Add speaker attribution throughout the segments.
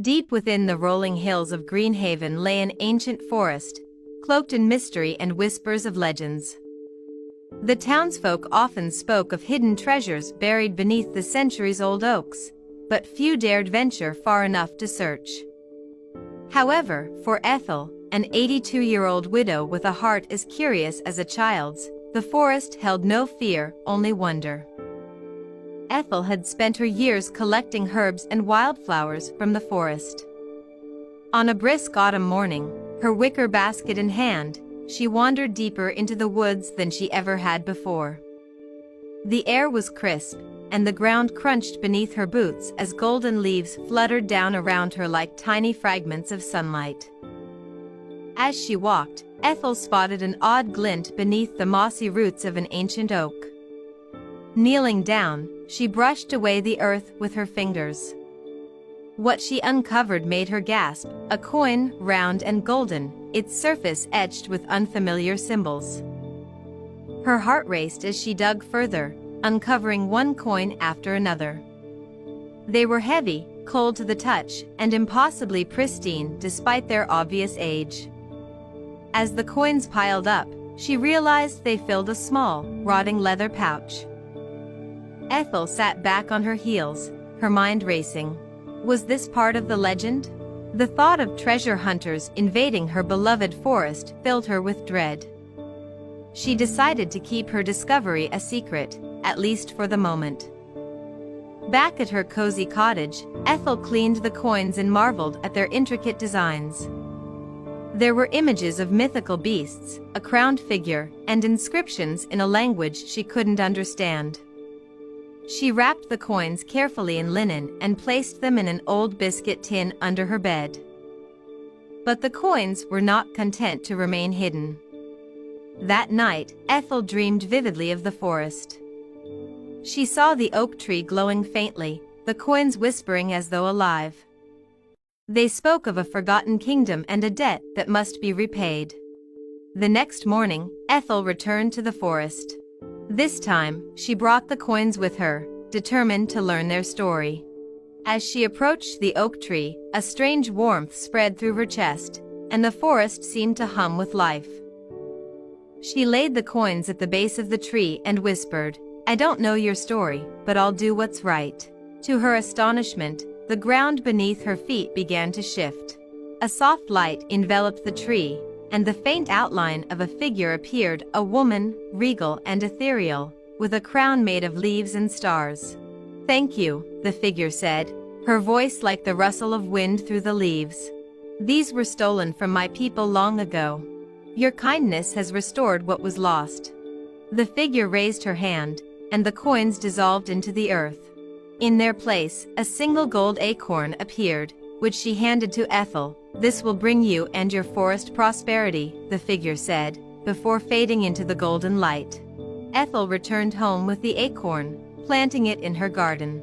Speaker 1: Deep within the rolling hills of Greenhaven lay an ancient forest, cloaked in mystery and whispers of legends. The townsfolk often spoke of hidden treasures buried beneath the centuries-old oaks, but few dared venture far enough to search. However, for Ethel, an 82-year-old widow with a heart as curious as a child's, the forest held no fear, only wonder. Ethel had spent her years collecting herbs and wildflowers from the forest. On a brisk autumn morning, her wicker basket in hand, she wandered deeper into the woods than she ever had before. The air was crisp, and the ground crunched beneath her boots as golden leaves fluttered down around her like tiny fragments of sunlight. As she walked, Ethel spotted an odd glint beneath the mossy roots of an ancient oak. Kneeling down, she brushed away the earth with her fingers. What she uncovered made her gasp, a coin, round and golden, its surface etched with unfamiliar symbols. Her heart raced as she dug further, uncovering one coin after another. They were heavy, cold to the touch, and impossibly pristine despite their obvious age. As the coins piled up, she realized they filled a small, rotting leather pouch. Ethel sat back on her heels, her mind racing. Was this part of the legend? The thought of treasure hunters invading her beloved forest filled her with dread. She decided to keep her discovery a secret, at least for the moment. Back at her cozy cottage, Ethel cleaned the coins and marveled at their intricate designs. There were images of mythical beasts, a crowned figure, and inscriptions in a language she couldn't understand. She wrapped the coins carefully in linen and placed them in an old biscuit tin under her bed. But the coins were not content to remain hidden. That night, Ethel dreamed vividly of the forest. She saw the oak tree glowing faintly, the coins whispering as though alive. They spoke of a forgotten kingdom and a debt that must be repaid. The next morning, Ethel returned to the forest. This time, she brought the coins with her, determined to learn their story. As she approached the oak tree, a strange warmth spread through her chest, and the forest seemed to hum with life. She laid the coins at the base of the tree and whispered, "I don't know your story, but I'll do what's right." To her astonishment, the ground beneath her feet began to shift. A soft light enveloped the tree, and the faint outline of a figure appeared, a woman, regal and ethereal, with a crown made of leaves and stars. "Thank you," the figure said, her voice like the rustle of wind through the leaves. "These were stolen from my people long ago. Your kindness has restored what was lost." The figure raised her hand, and the coins dissolved into the earth. In their place, a single gold acorn appeared, which she handed to Ethel. "This will bring you and your forest prosperity," the figure said, before fading into the golden light. Ethel returned home with the acorn, planting it in her garden.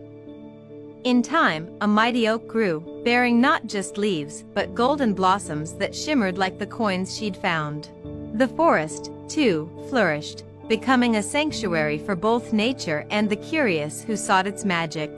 Speaker 1: In time, a mighty oak grew, bearing not just leaves, but golden blossoms that shimmered like the coins she'd found. The forest, too, flourished, becoming a sanctuary for both nature and the curious who sought its magic.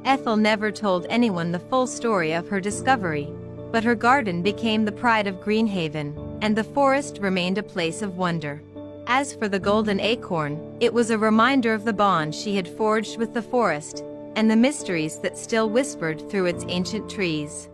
Speaker 1: Ethel never told anyone the full story of her discovery, but her garden became the pride of Greenhaven, and the forest remained a place of wonder. As for the golden acorn, it was a reminder of the bond she had forged with the forest, and the mysteries that still whispered through its ancient trees.